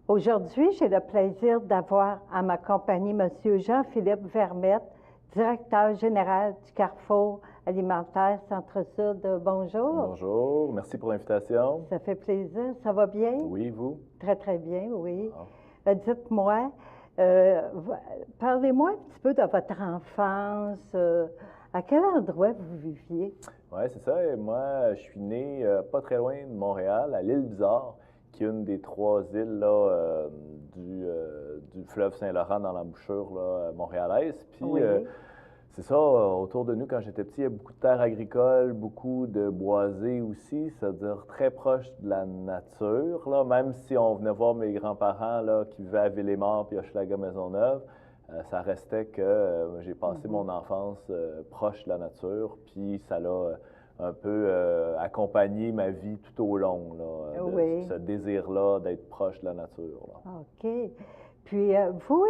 Aujourd'hui, j'ai le plaisir d'avoir à ma compagnie M. Jean-Philippe Vermette, directeur général du Carrefour alimentaire Centre-Sud. Bonjour. Bonjour, merci pour l'invitation. Ça fait plaisir. Ça va bien? Oui, vous? Très, très bien, oui. Ah. Dites-moi, parlez-moi un petit peu de votre enfance. À quel endroit vous viviez? Oui, c'est ça. Et moi, je suis né pas très loin de Montréal, à l'île Bizarre, qui est une des trois îles là, du fleuve Saint-Laurent dans l'embouchure là, montréalaise. Puis, Oui. c'est ça, autour de nous, quand j'étais petit, il y a beaucoup de terres agricoles, beaucoup de boisés aussi, c'est-à-dire très proche de la nature, là, même si on venait voir mes grands-parents là, qui vivaient à Villemort puis Hochelaga-Maisonneuve, ça restait que j'ai passé mon enfance proche de la nature, puis ça l'a un peu accompagné ma vie tout au long, là, Oui. ce désir-là d'être proche de la nature. Là. OK. Puis, vous,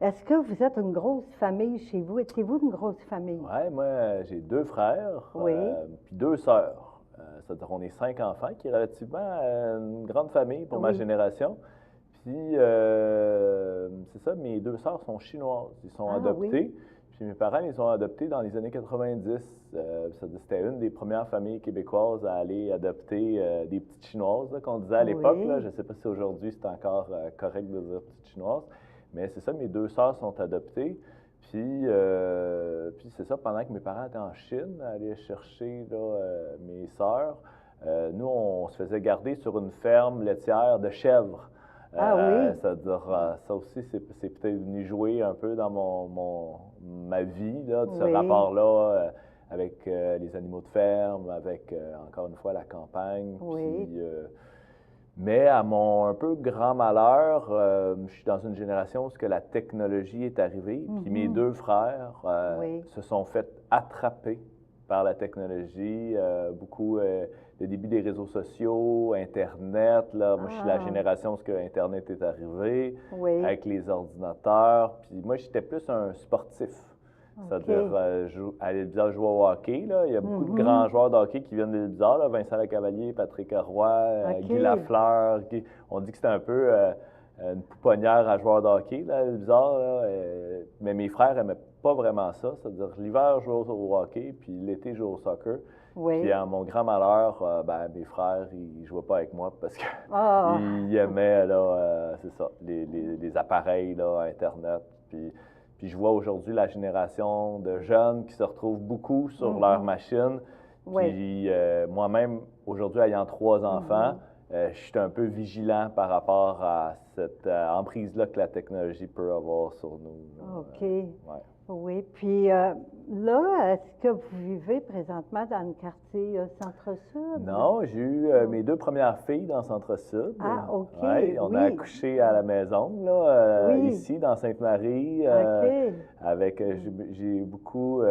est-ce que vous êtes une grosse famille chez vous? Étiez-vous une grosse famille? Oui, moi, j'ai 2 frères, Oui. puis 2 sœurs. C'est-à-dire qu'on est 5 enfants, qui est relativement une grande famille pour ma Oui. génération. Puis, c'est ça, mes 2 sœurs sont chinoises. Ils sont Ah, adoptés. oui. Puis mes parents, ils ont adoptés dans les années 90. C'était une des premières familles québécoises à aller adopter des petites chinoises, là, qu'on disait à l'époque. Oui. Là. Je ne sais pas si aujourd'hui c'est encore correct de dire petites chinoises. Mais c'est ça, mes 2 sœurs sont adoptées. Puis c'est ça, pendant que mes parents étaient en Chine, à aller chercher là, mes sœurs, nous, on se faisait garder sur une ferme laitière de chèvres. Ah oui? C'est-à-dire, ça aussi, c'est peut-être venu jouer un peu dans ma vie, là, de ce Oui. rapport-là avec les animaux de ferme, avec, encore une fois, la campagne. Oui. Puis, mais à mon un peu grand malheur, je suis dans une génération où ce que la technologie est arrivée, puis mes 2 frères Oui. se sont fait attraper par la technologie, beaucoup le début des réseaux sociaux, Internet. Là, moi, je suis la génération où Internet est arrivé, Oui. avec les ordinateurs. Puis moi, j'étais plus un sportif. C'est-à-dire, à l'île Bizarre, je jouais au hockey. Là. Il y a beaucoup de grands joueurs de hockey qui viennent de l'île Bizarre, là. Vincent Lecavalier, Patrick Roy, Guy Lafleur. On dit que c'était un peu une pouponnière à joueurs de hockey, là, à l'île Bizarre. Là. Mais mes frères n'aimaient pas vraiment ça. C'est-à-dire, l'hiver, je jouais au hockey, puis l'été, je jouais au soccer. Oui. Puis à mon grand malheur, mes frères, ils ne jouaient pas avec moi parce qu'ils Ah. aimaient, là, c'est ça, les appareils, là, Internet. Puis je vois aujourd'hui la génération de jeunes qui se retrouvent beaucoup sur leur machine. Oui. Puis moi-même, aujourd'hui, ayant 3 enfants, je suis un peu vigilant par rapport à cette emprise-là que la technologie peut avoir sur nous. Là. OK. Ouais. Oui. Puis là, est-ce que vous vivez présentement dans le quartier Centre-Sud? Non, j'ai eu mes 2 premières filles dans Centre-Sud. Ah, OK. Ouais, on a accouché à la maison, là, Oui. ici, dans Sainte-Marie. OK. J'ai beaucoup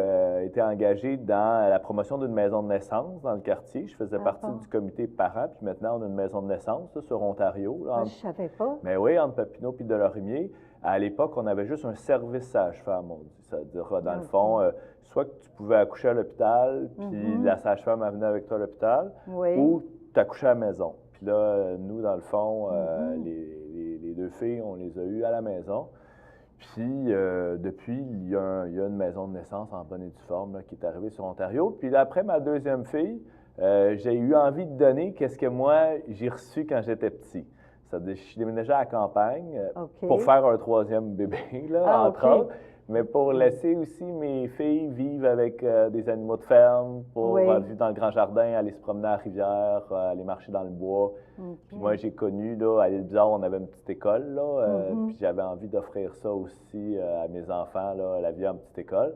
été engagé dans la promotion d'une maison de naissance dans le quartier. Je faisais partie du comité parents, puis maintenant, on a une maison de naissance là, sur Ontario. Là, Je ne savais pas. Mais oui, entre Papineau et Delorimier. À l'époque, on avait juste un service sage-femme, on dit. C'est-à-dire, dans le fond, soit que tu pouvais accoucher à l'hôpital, puis la sage-femme elle venait avec toi à l'hôpital, Oui. ou tu accouchais à la maison. Puis là, nous, dans le fond, les 2 filles, on les a eues à la maison. Puis, depuis, il y a une maison de naissance en bonne et due forme là, qui est arrivée sur Ontario. Puis après ma 2e fille, j'ai eu envie de donner qu'est-ce que moi, j'ai reçu quand j'étais petit. C'est-à-dire, je suis déménagé à la campagne pour faire un 3e bébé, là, entre autres. Mais pour laisser aussi mes filles vivre avec des animaux de ferme, pour vivre dans le grand jardin, aller se promener à la rivière, aller marcher dans le bois. Puis moi, j'ai connu, là, à l'île Bizarre, on avait une petite école, là, puis j'avais envie d'offrir ça aussi à mes enfants, là, la vie en petite école.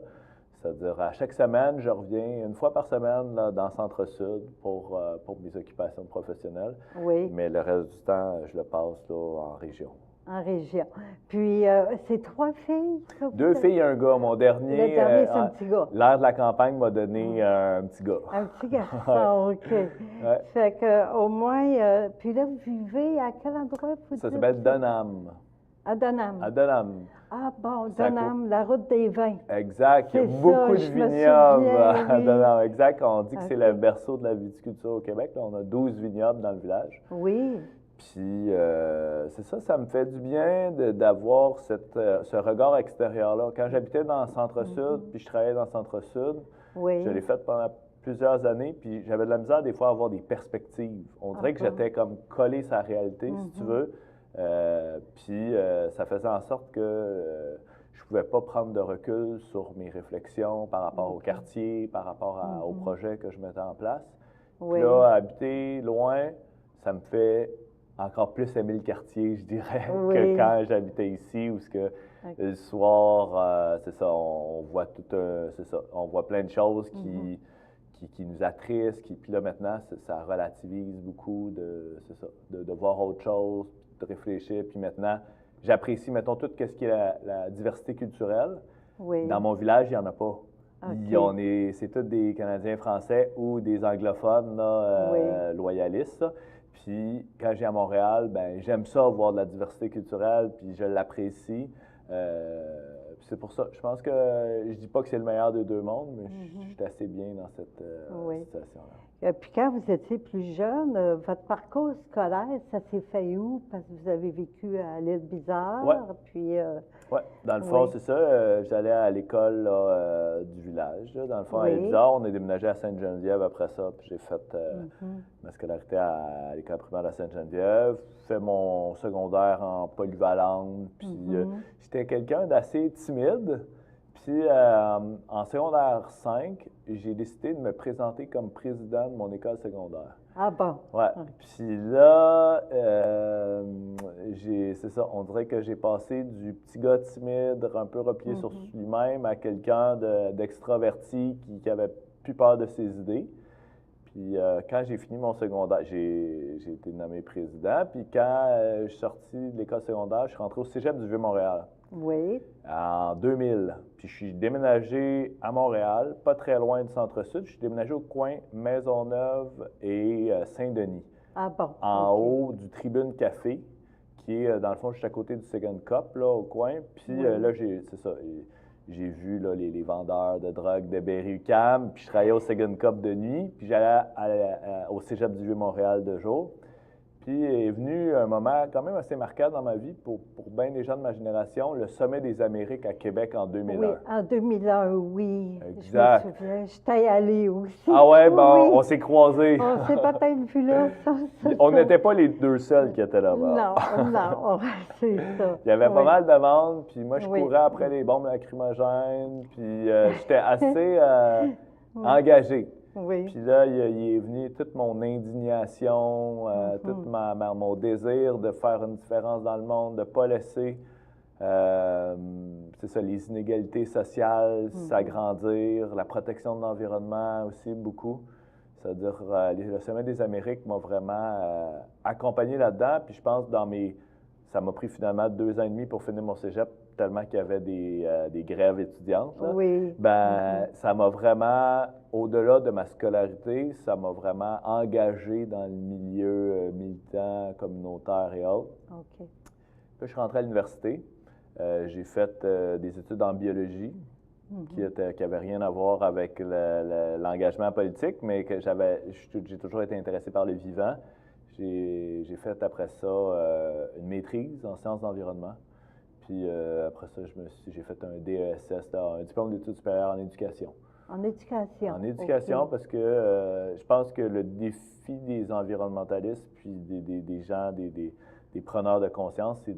C'est-à-dire, à chaque semaine, je reviens 1 fois par semaine là, dans le Centre-Sud pour mes occupations professionnelles. Oui. Mais le reste du temps, je le passe là, en région. En région. Puis, c'est 3 filles? 2 filles et 1 gars. Mon dernier, Le dernier, c'est un petit gars. L'air de la campagne m'a donné un petit gars. Un petit garçon, OK. Ouais. Fait que, au moins, puis là, vous vivez à quel endroit? Ça s'appelle Dunham. À Dunham. À Dunham. Ah bon, Dunham, la route des vins. Exact. Il y a beaucoup de vignobles à Dunham. Exact. On dit que c'est le berceau de la viticulture au Québec. Là, on a 12 vignobles dans le village. Oui. Puis, c'est ça, ça me fait du bien d'avoir ce regard extérieur-là. Quand j'habitais dans le centre-sud, puis je travaillais dans le centre-sud, Oui. je l'ai fait pendant plusieurs années, puis j'avais de la misère des fois à avoir des perspectives. On dirait que j'étais comme collé sur la réalité, si tu veux. Puis, ça faisait en sorte que je ne pouvais pas prendre de recul sur mes réflexions par rapport au quartier, par rapport au projet que je mettais en place. Oui. Puis là, habiter loin, ça me fait encore plus aimer le quartier, je dirais, que quand j'habitais ici, où le soir, c'est ça, on voit c'est ça, on voit plein de choses qui nous attristent, puis là maintenant, ça relativise beaucoup c'est ça, de voir autre chose, de réfléchir, puis maintenant, j'apprécie, mettons, tout ce qui est la diversité culturelle. Oui. Dans mon village, il n'y en a pas. C'est tous des Canadiens français ou des anglophones là, loyalistes. Là. Puis quand j'ai à Montréal, ben j'aime ça, voir de la diversité culturelle, puis je l'apprécie. C'est pour ça, je pense que je dis pas que c'est le meilleur des deux mondes, mais je suis assez bien dans cette situation-là. Puis quand vous étiez plus jeune, votre parcours scolaire, ça s'est fait où? Parce que vous avez vécu à l'île Bizarre. Puis, oui, dans le fond, c'est ça. J'allais à l'école du village. Là. Dans le fond, à l'île Bizarre, on est déménagé à Sainte-Geneviève après ça. Puis j'ai fait ma scolarité à l'école primaire de Sainte-Geneviève. Fait mon secondaire en polyvalente. Puis j'étais quelqu'un d'assez timide. Puis en secondaire 5, j'ai décidé de me présenter comme président de mon école secondaire. Ah bon? Oui. Puis là, c'est ça, on dirait que j'ai passé du petit gars timide, un peu replié sur lui-même, à quelqu'un d'extraverti qui avait plus peur de ses idées. Puis quand j'ai fini mon secondaire, j'ai été nommé président. Puis quand je suis sorti de l'école secondaire, je suis rentré au Cégep du Vieux-Montréal. Oui. En 2000. Puis je suis déménagé à Montréal, pas très loin du centre-sud. Je suis déménagé au coin Maisonneuve et Saint-Denis. Ah bon? En haut du Tribune Café, qui est dans le fond juste à côté du Second Cup, là, au coin. Puis là, c'est ça. J'ai vu là, les vendeurs de drogue de Berry-UQAM, puis je travaillais au Second Cup de nuit, puis j'allais au Cégep du Vieux-Montréal de jour. Puis est venu un moment quand même assez marquant dans ma vie pour bien des gens de ma génération, le Sommet des Amériques à Québec en 2001. Oui, en 2001, oui. Exact. Je me souviens, j'étais allée aussi. Ah ouais, bon, on s'est croisés. On s'est peut-être vu là, ça. On n'était pas les deux seuls qui étaient là-bas. Non, c'est ça. Il y avait pas mal de monde, puis moi, je courais après les bombes lacrymogènes, puis j'étais assez engagé. Oui. Puis là, il est venu toute mon indignation, tout mon désir de faire une différence dans le monde, de ne pas laisser, c'est ça, les inégalités sociales s'agrandir, la protection de l'environnement aussi beaucoup. C'est-à-dire, le Sommet des Amériques m'a vraiment accompagné là-dedans. Puis je pense, ça m'a pris finalement 2 ans et demi pour finir mon cégep, tellement qu'il y avait des grèves étudiantes. Là. Oui. Ça m'a vraiment, au-delà de ma scolarité, ça m'a vraiment engagé dans le milieu militant, communautaire et autres. OK. Puis je suis rentré à l'université. J'ai fait des études en biologie, qui n'avaient rien à voir avec l'engagement politique, mais que j'ai toujours été intéressé par le vivant. J'ai fait après ça une maîtrise en sciences d'environnement. Puis après ça, j'ai fait un DESS, un diplôme d'études supérieures en éducation. En éducation? En éducation, parce que je pense que le défi des environnementalistes, puis des gens, des preneurs de conscience, c'est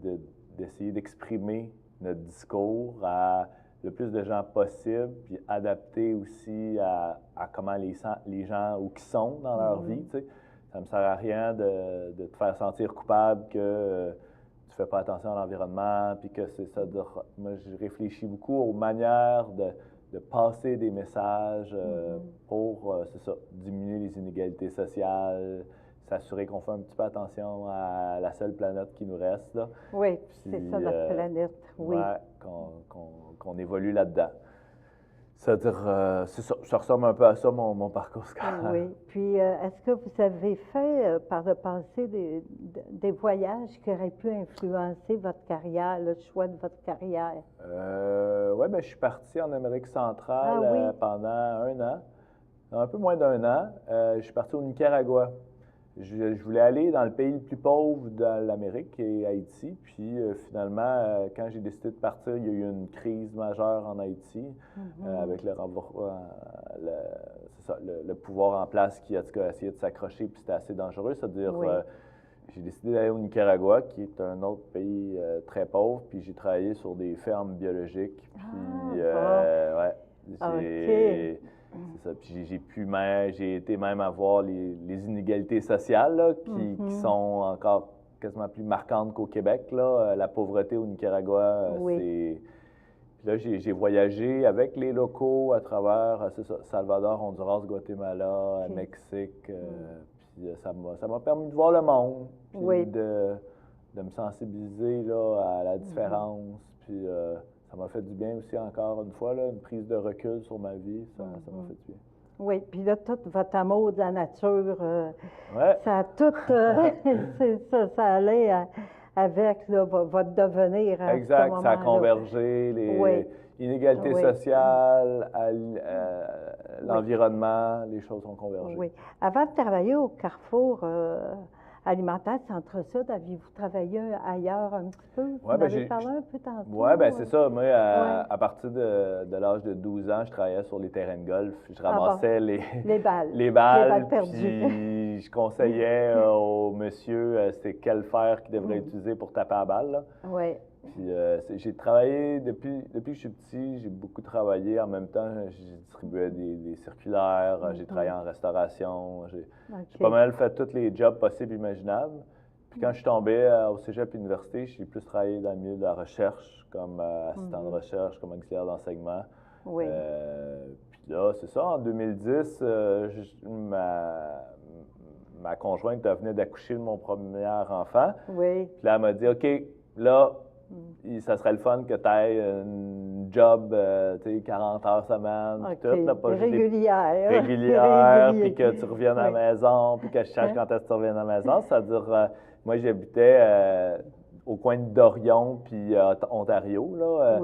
d'essayer d'exprimer notre discours à le plus de gens possible, puis adapter aussi à comment les gens où qui sont dans leur vie. Tu sais. Ça ne me sert à rien de te faire sentir coupable que tu ne fais pas attention à l'environnement, puis que c'est ça. Moi, je réfléchis beaucoup aux manières de passer des messages pour, c'est ça, diminuer les inégalités sociales, s'assurer qu'on fait un petit peu attention à la seule planète qui nous reste. Là. Oui, c'est ça, notre planète, oui. Ouais, qu'on évolue là-dedans. C'est-à-dire, c'est ça, ça ressemble un peu à ça, mon parcours scolaire. Oui. Puis, est-ce que vous avez fait, par le passé, des voyages qui auraient pu influencer votre carrière, le choix de votre carrière? Oui, bien, je suis parti en Amérique centrale pendant 1 an, un peu moins d'1 an. Je suis parti au Nicaragua. je voulais aller dans le pays le plus pauvre de l'Amérique, qui est Haïti. Puis finalement, quand j'ai décidé de partir, il y a eu une crise majeure en Haïti avec le pouvoir en place qui a essayé de s'accrocher, puis c'était assez dangereux. C'est-à-dire, j'ai décidé d'aller au Nicaragua, qui est un autre pays très pauvre, puis j'ai travaillé sur des fermes biologiques. Puis, ouais, c'est ça. Puis j'ai été même à voir les inégalités sociales là, qui sont encore quasiment plus marquantes qu'au Québec. Là. La pauvreté au Nicaragua, c'est... Puis là, j'ai voyagé avec les locaux à travers, c'est ça, Salvador, Honduras, Guatemala, Mexique. Puis ça m'a permis de voir le monde, puis de me sensibiliser là, à la différence. Puis ça m'a fait du bien aussi, encore une fois, là, une prise de recul sur ma vie, ça m'a fait du bien. Oui, puis là, tout votre amour de la nature, ça a tout, ça allait avec là, votre devenir à exact, ce moment-là. Ça a convergé, les inégalités sociales, l'environnement, les choses ont convergé. Oui. Avant de travailler au Carrefour alimentaire Centre-Sud, aviez-vous travaillé ailleurs un petit peu? Vous avez parlé un peu tantôt. Oui, bien c'est ça. Moi, à partir de l'âge de 12 ans, je travaillais sur les terrains de golf. Je ramassais les balles perdues. Puis je conseillais au monsieur c'est quel fer qu'il devrait utiliser pour taper la balle. Oui. Puis j'ai travaillé, depuis que je suis petit, j'ai beaucoup travaillé. En même temps, j'ai distribué des circulaires, j'ai travaillé en restauration, j'ai pas mal fait tous les jobs possibles et imaginables. Puis quand je suis tombé au cégep université, j'ai plus travaillé dans le milieu de la recherche, comme assistant de recherche, comme auxiliaire d'enseignement. Oui. Puis là, c'est ça, en 2010, ma conjointe venait d'accoucher de mon premier enfant. Oui. Puis là, elle m'a dit, OK, là, ça serait le fun que tu aies un job, 40 heures semaine, puis tout. Là, pas régulière, puis que tu reviennes à la maison, puis que je sache quand est-ce que tu reviens à la maison. C'est-à-dire, moi, j'habitais au coin de Dorion, puis Ontario, là,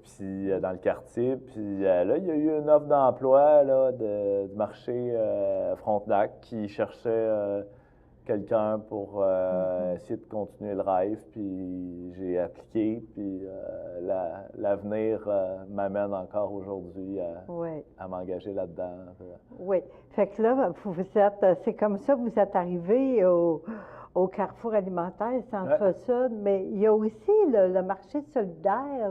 puis dans le quartier. Puis là, il y a eu une offre d'emploi là, du marché Frontenac qui cherchait quelqu'un pour essayer de continuer le rêve, puis j'ai appliqué, puis l'avenir m'amène encore aujourd'hui à m'engager là-dedans. Oui. Fait que là, c'est comme ça que vous êtes arrivé au Carrefour alimentaire Centre-Sud, mais il y a aussi le marché solidaire.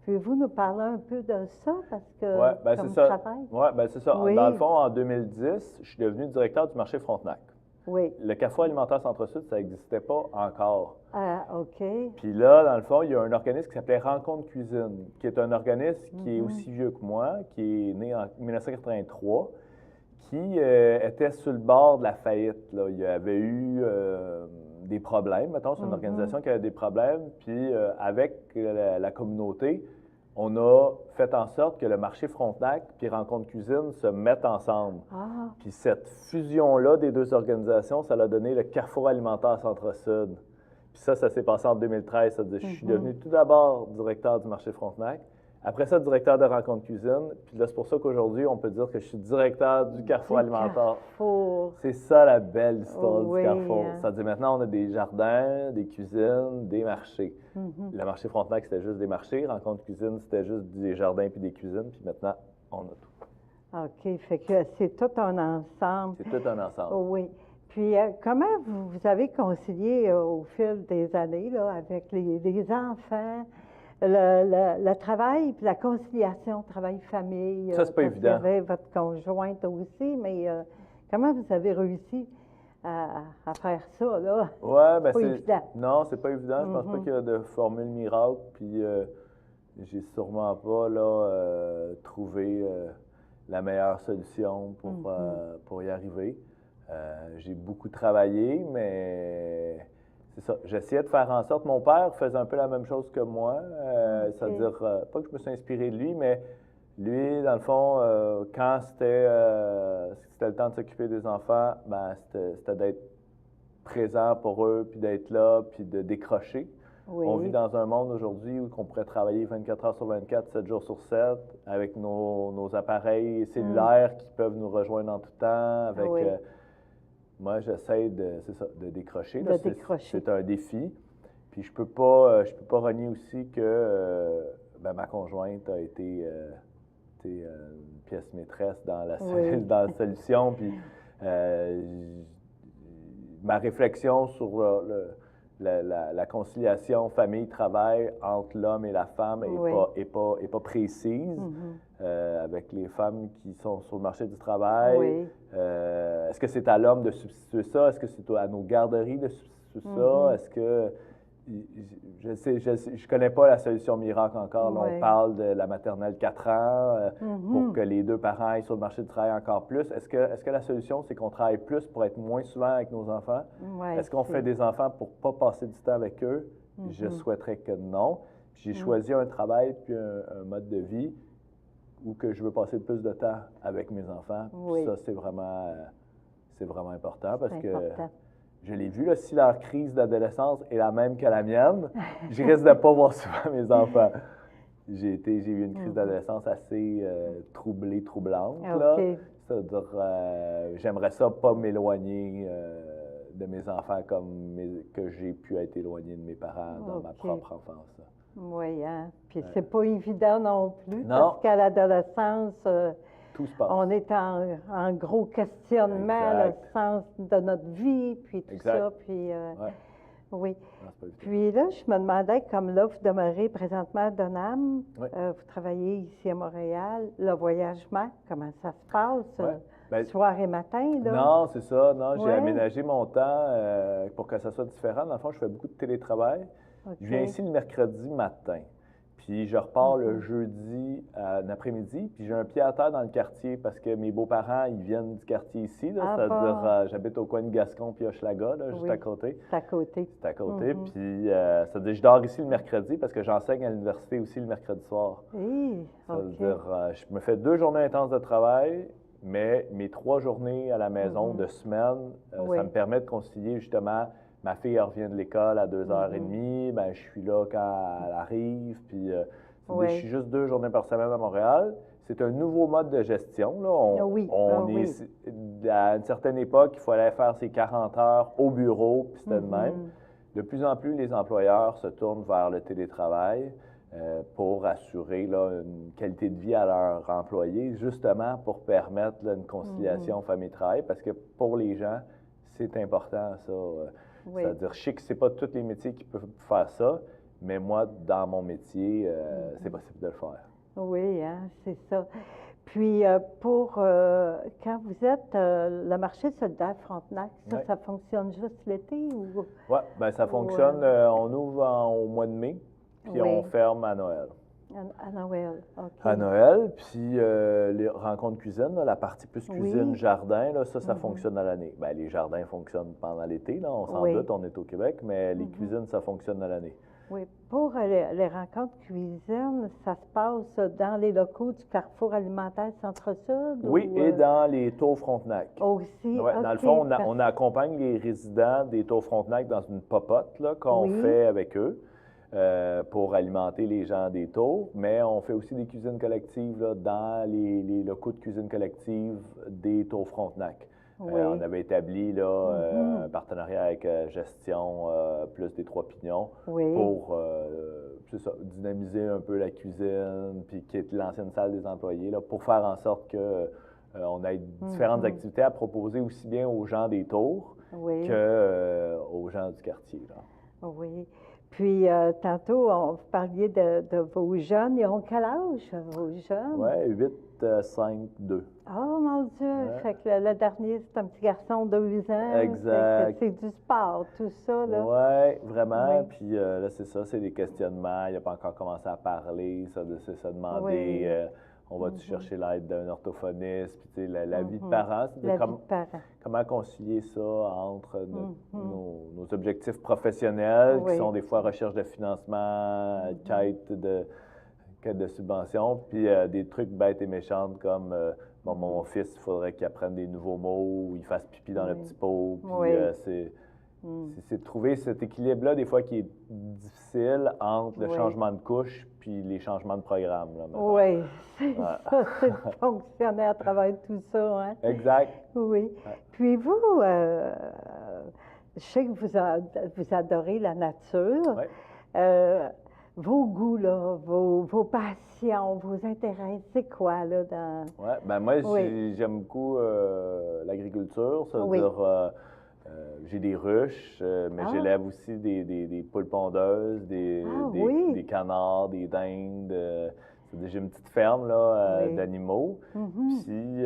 Pouvez-vous nous parler un peu de ça, parce que comme travail? Oui, bien c'est ça. Dans le fond, en 2010, je suis devenu directeur du marché Frontenac. Oui. Le Carrefour alimentaire Centre-Sud, ça n'existait pas encore. Ah, OK. Puis là, dans le fond, il y a un organisme qui s'appelait Rencontre Cuisine, qui est un organisme qui est aussi vieux que moi, qui est né en 1983, qui était sur le bord de la faillite. Là. Il y avait eu des problèmes. Mettons, c'est une organisation qui avait des problèmes. Puis avec la communauté, on a fait en sorte que le marché Frontenac puis Rencontre Cuisine se mettent ensemble. Puis cette fusion-là des deux organisations, ça a donné le Carrefour alimentaire Centre-Sud. Puis ça s'est passé en 2013. C'est-à-dire, je suis devenu tout d'abord directeur du marché Frontenac. Après ça, directeur de Rencontre Cuisine. Puis là, c'est pour ça qu'aujourd'hui, on peut dire que je suis directeur du Carrefour alimentaire. C'est ça la belle histoire du Carrefour. C'est-à-dire, maintenant, on a des jardins, des cuisines, des marchés. Le marché Frontenac, c'était juste des marchés. Rencontre Cuisine, c'était juste des jardins puis des cuisines. Puis maintenant, on a tout. OK. Fait que c'est tout un ensemble. C'est tout un ensemble. Oui. Puis, comment vous avez concilié au fil des années, là, avec les enfants, le travail, puis la conciliation travail-famille? Ça, c'est pas évident. Il y avait votre conjointe aussi, mais comment vous avez réussi à faire ça, là? Oui, bien c'est pas évident. Non, c'est pas évident. Je pense pas qu'il y a de formule miracle, puis j'ai sûrement pas, là, trouvé la meilleure solution pour y arriver. J'ai beaucoup travaillé, mais c'est ça. J'essayais de faire en sorte... Mon père faisait un peu la même chose que moi. C'est-à-dire, pas que je me suis inspiré de lui, mais lui, dans le fond, quand c'était le temps de s'occuper des enfants, ben, c'était d'être présent pour eux, puis d'être là, puis de décrocher. On vit dans un monde aujourd'hui où on pourrait travailler 24 heures sur 24, 7 jours sur 7, avec nos appareils cellulaires qui peuvent nous rejoindre en tout temps, avec... moi, j'essaie de décrocher. De décrocher. C'est un défi. Puis je peux pas renier aussi que ma conjointe a été une pièce maîtresse dans dans la solution. Puis ma réflexion sur la conciliation famille-travail entre l'homme et la femme est pas précise. Avec les femmes qui sont sur le marché du travail. Est-ce que c'est à l'homme de substituer ça? Est-ce que c'est à nos garderies de substituer ça? Est-ce que... Je connais pas la solution miracle encore. Là, on parle de la maternelle 4 ans pour que les deux parents aillent sur le marché du travail encore plus. Est-ce que la solution, c'est qu'on travaille plus pour être moins souvent avec nos enfants? Est-ce qu'on fait des enfants pour pas passer du temps avec eux? Je souhaiterais que non. J'ai choisi un travail puis un mode de vie où que je veux passer le plus de temps avec mes enfants. Ça, c'est vraiment important parce que je l'ai vu, là, si leur crise d'adolescence est la même que la mienne, je risque de ne pas voir souvent mes enfants. J'ai eu une crise d'adolescence assez troublante. Là. C'est-à-dire, j'aimerais ça pas m'éloigner de mes enfants comme que j'ai pu être éloigné de mes parents dans ma propre enfance. Oui, hein? Puis c'est pas évident non plus, parce qu'à l'adolescence, tout se passe. On est en gros questionnement, le sens de notre vie, puis tout ça. Puis, oui. Non, puis là, je me demandais, comme là, vous demeurez présentement à Donham, vous travaillez ici à Montréal, le voyagement, comment ça se passe? Soir et matin, là? Non, c'est ça. Non, j'ai aménagé mon temps pour que ça soit différent. Dans le fond, je fais beaucoup de télétravail. Je viens ici le mercredi matin. Puis je repars le jeudi après-midi, puis j'ai un pied à terre dans le quartier parce que mes beaux-parents, ils viennent du quartier ici. C'est-à-dire, j'habite au coin de Gascon puis Hochelaga, juste à côté. C'est à côté. C'est à côté. Puis ça veut dire, je dors ici le mercredi parce que j'enseigne à l'université aussi le mercredi soir. Ça veut dire, je me fais 2 journées intenses de travail, mais mes 3 journées à la maison de semaine, ça me permet de concilier justement. Ma fille, elle revient de l'école à 2h30, ben, je suis là quand elle arrive, puis je suis juste 2 journées par semaine à Montréal. C'est un nouveau mode de gestion. Là. On est, à une certaine époque, il fallait faire ses 40 heures au bureau, puis c'était de même. De plus en plus, les employeurs se tournent vers le télétravail pour assurer là, une qualité de vie à leurs employés, justement pour permettre là, une conciliation famille-travail, parce que pour les gens, c'est important, ça. C'est-à-dire, je sais que ce n'est pas tous les métiers qui peuvent faire ça, mais moi, dans mon métier, c'est possible de le faire. Oui, hein, c'est ça. Puis, quand vous êtes le marché solidaire Frontenac, ça fonctionne juste l'été ou? Oui, bien, ça fonctionne. On ouvre au mois de mai, puis on ferme à Noël. À Noël, OK. À Noël, puis les rencontres cuisine, là, la partie plus cuisine-jardin, là, ça fonctionne à l'année. Bien, les jardins fonctionnent pendant l'été, là, on s'en doute, on est au Québec, mais les cuisines, ça fonctionne à l'année. Oui. Pour les rencontres cuisine, ça se passe dans les locaux du Carrefour alimentaire Centre-Sud? Oui, et dans les Tours Frontenac. Aussi? Ouais, dans le fond, on accompagne les résidents des Tours Frontenac dans une popote qu'on fait avec eux. Pour alimenter les gens des tours, mais on fait aussi des cuisines collectives là, dans les locaux de cuisine collective des Tours Frontenac. On avait établi là, un partenariat avec Gestion plus des Trois Pignons pour dynamiser un peu la cuisine, puis qui est l'ancienne salle des employés, là, pour faire en sorte que on ait différentes activités à proposer aussi bien aux gens des tours qu'aux gens du quartier. Là. Oui. Puis, tantôt, vous parliez de vos jeunes. Ils ont quel âge, vos jeunes? Oui, 8, 5, 2. Oh, mon Dieu! Fait que le dernier, c'est un petit garçon de 2 ans. Exact. C'est du sport, tout ça, là. Oui, vraiment. Puis là, c'est ça, c'est des questionnements. Il n'a pas encore commencé à parler. Ça demander... on va-tu chercher l'aide d'un orthophoniste? Puis, tu sais, la vie de parents, c'est comment concilier ça entre nos objectifs professionnels, qui sont des fois recherche de financement, quête de subventions, puis des trucs bêtes et méchants comme mon fils, il faudrait qu'il apprenne des nouveaux mots, ou il fasse pipi dans le petit pot. Puis C'est de trouver cet équilibre-là, des fois, qui est difficile entre le changement de couche puis les changements de programme. Oui, c'est ça, c'est de fonctionner à travers tout ça. Hein? Exact. Oui. Ouais. Puis vous, je sais que vous adorez la nature. Ouais. Vos goûts, là, vos passions, vos intérêts, c'est quoi, là, dans... Oui, ben moi, j'aime beaucoup l'agriculture. Ça veut dire, j'ai des ruches, mais j'élève aussi des poules pondeuses, des canards, des dindes. J'ai une petite ferme, là, d'animaux. Puis,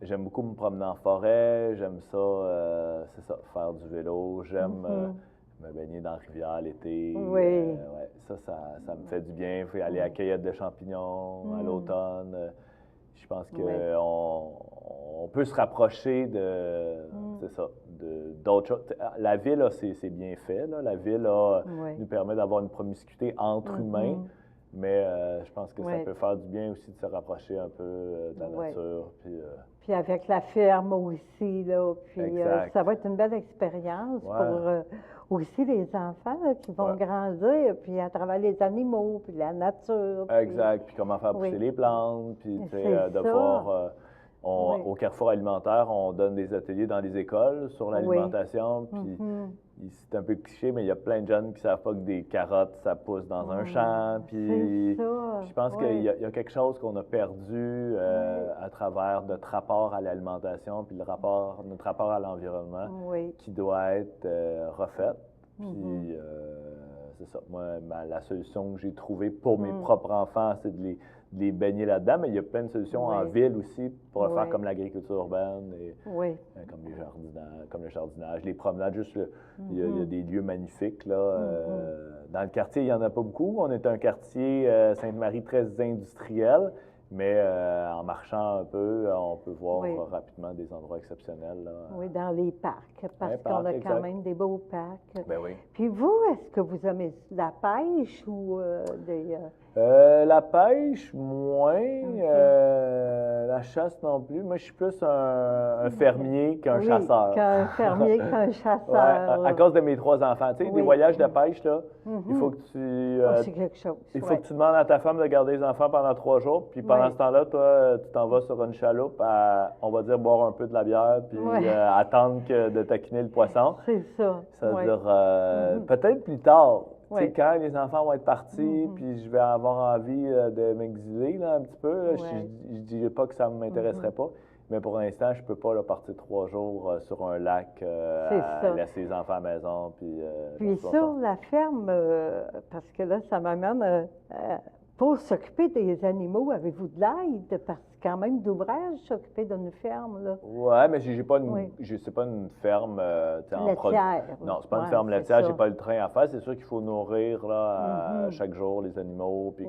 j'aime beaucoup me promener en forêt. J'aime ça, c'est ça, faire du vélo. J'aime... me baigner dans la rivière l'été. Ça me fait du bien. Il faut aller à la cueillette de champignons à l'automne. Je pense qu'on peut se rapprocher d'autres choses. La ville, c'est bien fait. Là. La ville nous permet d'avoir une promiscuité entre humains, mais je pense que ça peut faire du bien aussi de se rapprocher un peu de la nature. Puis avec la ferme aussi, là. Puis ça va être une belle expérience pour aussi les enfants là, qui vont grandir, puis à travers les animaux, puis la nature. Exact. Puis comment faire pousser les plantes, puis de voir... Au Carrefour alimentaire, on donne des ateliers dans les écoles sur l'alimentation, puis c'est un peu cliché, mais il y a plein de jeunes qui ne savent pas que des carottes, ça pousse dans un champ, puis je pense qu'il y a quelque chose qu'on a perdu à travers notre rapport à l'alimentation, puis notre rapport à l'environnement, qui doit être refait. Puis c'est ça, moi, la solution que j'ai trouvée pour mes propres enfants, c'est de les baigner là-dedans, mais il y a plein de solutions en ville aussi pour le faire comme l'agriculture urbaine, et, comme le jardinage, les promenades, juste il y a des lieux magnifiques. Là, dans le quartier, il n'y en a pas beaucoup. On est un quartier, Sainte-Marie, très industriel, mais en marchant un peu, on peut voir rapidement des endroits exceptionnels. Là. Oui, dans les parcs, parce qu'on a quand même des beaux parcs. Ben oui. Puis vous, est-ce que vous aimez la pêche ou des... La pêche, moins. La chasse non plus. Moi, je suis plus un fermier qu'un chasseur. Qu'un fermier qu'un chasseur. À cause de mes 3 enfants. Tu sais, des voyages de pêche, là, il faut que tu... c'est quelque chose. Il faut que tu demandes à ta femme de garder les enfants pendant 3 jours. Puis pendant ce temps-là, toi, tu t'en vas sur une chaloupe à, on va dire, boire un peu de la bière, puis attendre de taquiner le poisson. C'est ça. Ça veut dire, peut-être plus tard. Tu sais, quand les enfants vont être partis, puis je vais avoir envie de m'exiler là, un petit peu, là, je ne dis pas que ça ne m'intéresserait pas, mais pour l'instant, je ne peux pas là, partir 3 jours sur un lac, laisser les enfants à la maison. Puis sur la ferme, parce que là, ça m'amène pour s'occuper des animaux, avez-vous de l'aide? Parce que quand même d'ouvrage, s'occuper d'une ferme, là. Oui, mais c'est pas une ferme en laitière. Non, c'est pas une ferme laitière, j'ai pas le train à faire. C'est sûr qu'il faut nourrir là, chaque jour les animaux, puis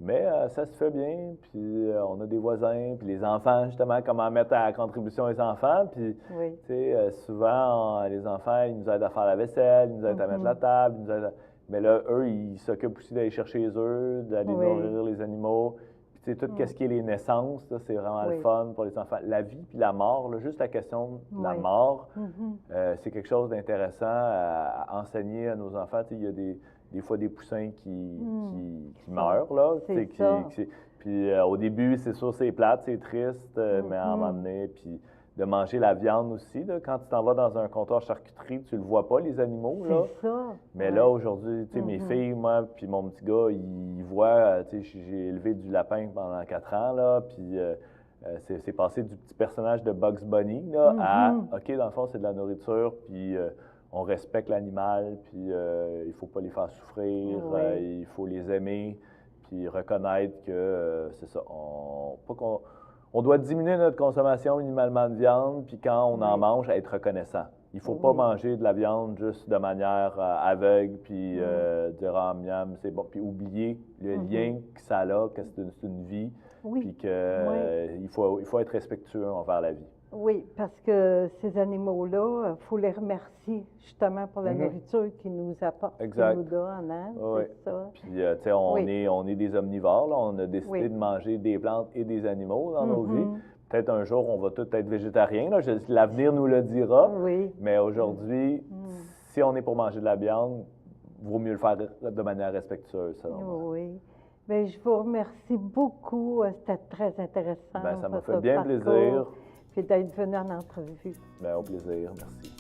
mais ça se fait bien, puis on a des voisins, puis les enfants, justement, comment mettre à contribution les enfants, puis tu sais, souvent, les enfants, ils nous aident à faire la vaisselle, ils nous aident à mettre la table, ils nous aident mais là, eux, ils s'occupent aussi d'aller chercher les œufs, d'aller nourrir les animaux. Puis, tu sais, tout ce qui est les naissances, c'est vraiment le fun pour les enfants. La vie puis la mort, là, juste la question de la mort, c'est quelque chose d'intéressant à enseigner à nos enfants. Tu sais, il y a des fois des poussins qui meurent, là. Puis au début, c'est sûr, c'est plate, c'est triste, mais à un moment donné, puis de manger la viande aussi. Là. Quand tu t'en vas dans un comptoir charcuterie, tu le vois pas, les animaux. Là. C'est ça. Mais là, aujourd'hui, tu sais, mes filles, moi, puis mon petit gars, ils voient, tu sais, j'ai élevé du lapin pendant 4 ans, là, puis c'est passé du petit personnage de Bugs Bunny, là, à, OK, dans le fond, c'est de la nourriture, puis on respecte l'animal, puis il faut pas les faire souffrir, il faut les aimer, puis reconnaître que, c'est ça, on doit diminuer notre consommation minimalement de viande, puis quand on en mange, être reconnaissant. Il ne faut pas manger de la viande juste de manière aveugle, puis dire « Ah, miam, c'est bon », puis oublier le lien que ça a, que c'est une vie, puis qu'il faut être respectueux envers la vie. Oui, parce que ces animaux-là, il faut les remercier justement pour la nourriture qu'ils nous apportent, qu'ils nous donnent, hein? C'est ça. Puis, tu sais, on est des omnivores, là. On a décidé de manger des plantes et des animaux dans nos vies. peut-être un jour, on va tous être végétariens. L'avenir nous le dira. Oui. Mais aujourd'hui, si on est pour manger de la viande, vaut mieux le faire de manière respectueuse, selon moi. Oui. Bien, je vous remercie beaucoup. C'était très intéressant. Bien, ça m'a fait bien plaisir. Puis d'être venu en entrevue. Bien, au plaisir. Merci.